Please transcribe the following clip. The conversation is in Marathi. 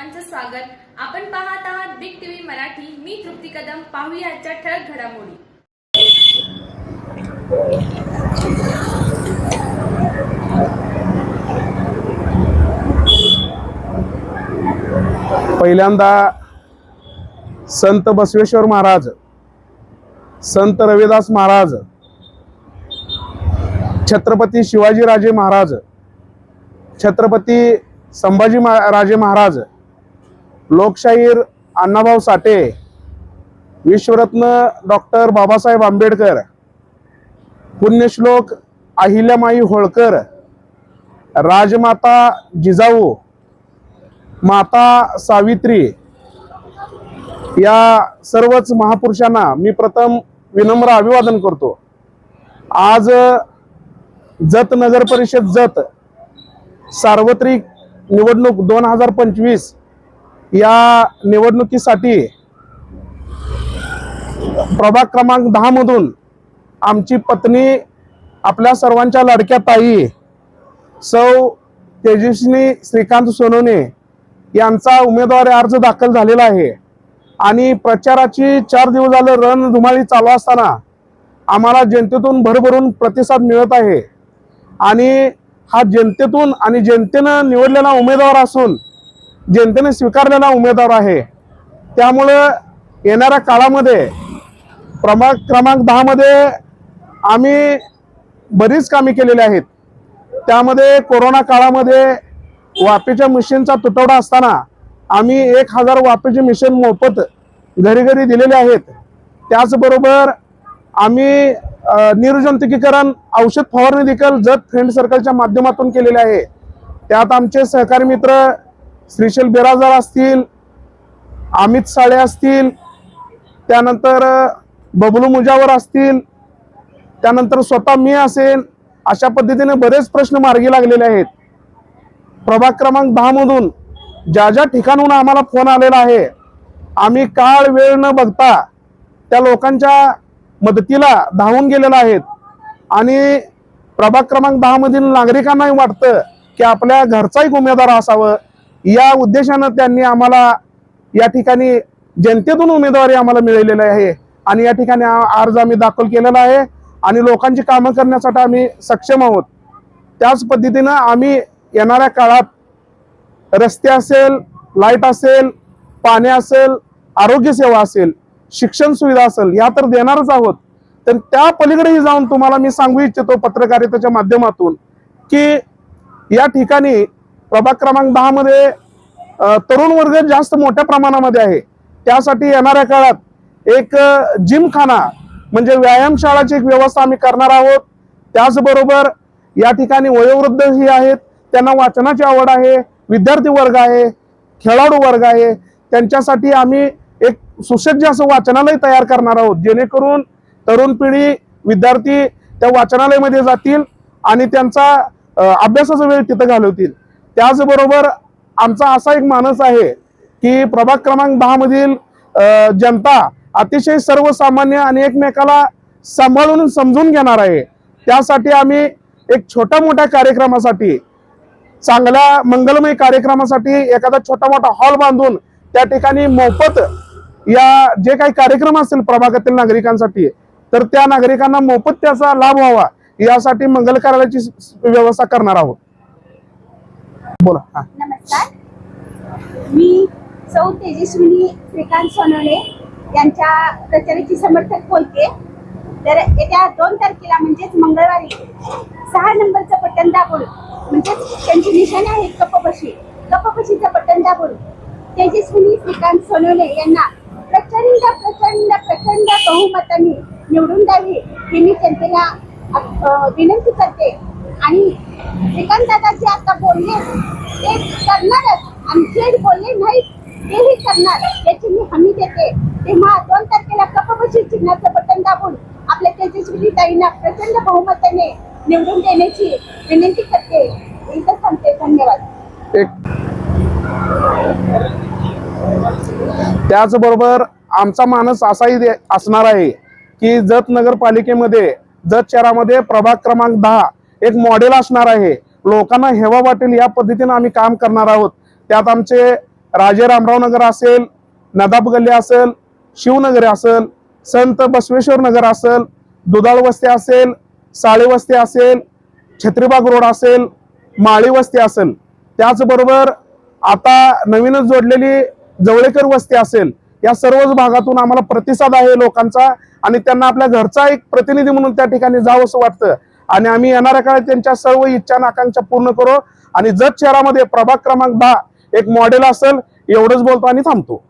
सर्वांचं स्वागत। आपण पाहत आहात बिग टीव्ही मराठी। मी तृप्ती कदम। पाहूया आजच्या ठळक घडामोडी। पहिल्यांदा संत बसवेश्वर महाराज, संत रविदास महाराज, छत्रपती शिवाजीराजे महाराज, छत्रपती संभाजी राजे महाराज, लोकशाहीर अण्णाभाऊ साठे, विश्वरत्न डॉक्टर बाबासाहेब आंबेडकर, पुण्यश्लोक अहिल्यामाई होळकर, राजमाता जिजाऊ, माता सावित्री या सर्वच महापुरुषांना मी प्रथम विनम्र अभिवादन करतो। आज जत नगर परिषद जत सार्वत्रिक निवडणूक 2025 या निवडणुकीसाठी प्रभाग क्रमांक 10 मधून आमची पत्नी, आपल्या सर्वांच्या लाडक्या ताई सौ तेजस्विनी श्रीकांत सोनवणे यांचा उमेदवारी अर्ज दाखल झालेला आहे आणि प्रचाराची 4 दिवस झाले रणधुमाळी चालू असताना आम्हाला जनतेतून भरभरून प्रतिसाद मिळत आहे आणि हा जनतेतून आणि जनतेने निवडलेला उमेदवार असून जनतेने स्वीकारलेला उमेदवार आहे। त्यामुळे येणाऱ्या काळामध्ये प्रभाग क्रमांक 10 मध्ये आम्ही बरीच कामे केलेली आहेत। त्यामध्ये कोरोना काळामध्ये वाफेच्या मशीनचा तुटवडा असताना आम्ही 1000 वाफेचे मशीन मोफत घरी घरी दिलेले आहेत। त्याचबरोबर आम्ही निर्जंतुकीकरण औषध फवारणी देखील जत फ्रेंड सर्कलच्या माध्यमातून केलेले आहे। त्यात आमचे सहकारी मित्र श्रीशैल बिराजदार असतील, अमित साळे असतील, त्यानंतर बबलू मुजावर असतील, त्यानंतर स्वतः मी असेल, अशा पद्धतीने बरेच प्रश्न मार्गी लागलेले आहेत। प्रभाग क्रमांक 10 मधून ज्या ज्या ठिकाणून आम्हाला फोन आलेला आहे, आम्ही काळ वेळ न बघता त्या लोकांच्या मदतीला धावून गेलेला आहेत आणि प्रभाग क्रमांक 10 मधील नागरिकांनाही वाटतं की आपल्या घरचा एक उमेदवार असावं, या उद्देशानं त्यांनी आम्हाला या ठिकाणी जनतेतून उमेदवारी आम्हाला मिळालेली आहे आणि या ठिकाणी अर्ज आम्ही दाखल केलेला आहे आणि लोकांची कामं करण्यासाठी आम्ही सक्षम आहोत। त्याच पद्धतीनं आम्ही येणाऱ्या काळात रस्ते असेल, लाईट असेल, पाणी असेल, आरोग्य सेवा असेल, शिक्षण सुविधा असेल, या तर देणारच आहोत। तर त्या पलीकडेही जाऊन तुम्हाला मी सांगू इच्छितो पत्रकारितेच्या माध्यमातून की या ठिकाणी प्रभाग क्रमांक 10 मध्ये तरुण वर्ग जास्त मोठ्या प्रमाणामध्ये आहे। त्यासाठी येणाऱ्या काळात एक जिमखाना म्हणजे व्यायामशाळाची एक व्यवस्था आम्ही करणार आहोत। त्याचबरोबर या ठिकाणी वयोवृद्ध ही आहेत, त्यांना वाचनाची आवड आहे, विद्यार्थी वर्ग आहे, खेळाडू वर्ग आहे, त्यांच्यासाठी आम्ही एक सुसज्ज असं वाचनालय तयार करणार आहोत, जेणेकरून तरुण पिढी विद्यार्थी त्या वाचनालयामध्ये जातील आणि त्यांचा अभ्यासाचा वेळ तिथं घालवतील। त्याचबरोबर आमचा असा एक मानस आहे की प्रभाग क्रमांक 10 मधील जनता अतिशय सर्वसामान्य आणि एकमेकाला सांभाळून समजून घेणार आहे। त्यासाठी आम्ही एक छोट्या मोठ्या कार्यक्रमासाठी, चांगल्या मंगलमय कार्यक्रमासाठी एखादा छोटा मोठा हॉल बांधून त्या ठिकाणी मोफत या जे काही कार्यक्रम असतील प्रभागातील नागरिकांसाठी, तर त्या नागरिकांना मोफत त्याचा लाभ व्हावा यासाठी मंगल कार्यालयाची व्यवस्था करणार आहोत। बोला। नमस्कार, मी सौ तेजस्विनी श्रीकांत सोनवणे यांच्या प्रचाराची समर्थक बोलते। तर येत्या 2 तारखेला म्हणजेच मंगळवारी 6 नंबरचं बटन दाबून, म्हणजेच त्यांची निशाणी आहे कपबशीचं बटन दाबून तेजस्विनी श्रीकांत सोनवणे यांना प्रचंड प्रचंड प्रचंड बहुमताने निवडून द्यावी ही मी जनतेला विनंती करते। आणि श्रीकांत दादा जे आता बोलले ते करणारच आणि जे बोलले नाही तेही करणार याची मी हमी देते। तेव्हा 2 तारखेला कपबशी चिन्हाचं बटन दाबून आपल्या तेजस्विनी ताईंना प्रचंड बहुमताने निवडून देण्याची विनंती करते। इथं थांबते, धन्यवाद। त्याचबरोबर आमचा मानस असाही असणार आहे की जत नगरपालिकेमध्ये, जत शहरामध्ये प्रभाग क्रमांक 10 एक मॉडेल असणार आहे। लोकांना हेवा वाटेल या पद्धतीने आम्ही काम करणार आहोत। त्यात आमचे राजे रामराव नगर असेल, नदाब गल्ली असेल, शिवनगरी असेल, संत बसवेश्वर नगर असेल, दुधाळ वस्ती असेल, साळे वस्ती असेल, छत्रीबाग रोड असेल, माळी वस्ती असेल, त्याचबरोबर आता नवीनच जोडलेली जवळेकर वस्ती असेल, या सर्वच भागातून आम्हाला प्रतिसाद आहे लोकांचा आणि त्यांना आपल्या घरचा एक प्रतिनिधी म्हणून त्या ठिकाणी जावं असं वाटतं आणि आम्ही येणाऱ्या काळात त्यांच्या सर्व इच्छा आणि आकांक्षा पूर्ण करू आणि जत शहरामध्ये प्रभाग क्रमांक 10 एक मॉडेल असेल एवढंच बोलतो आणि थांबतो.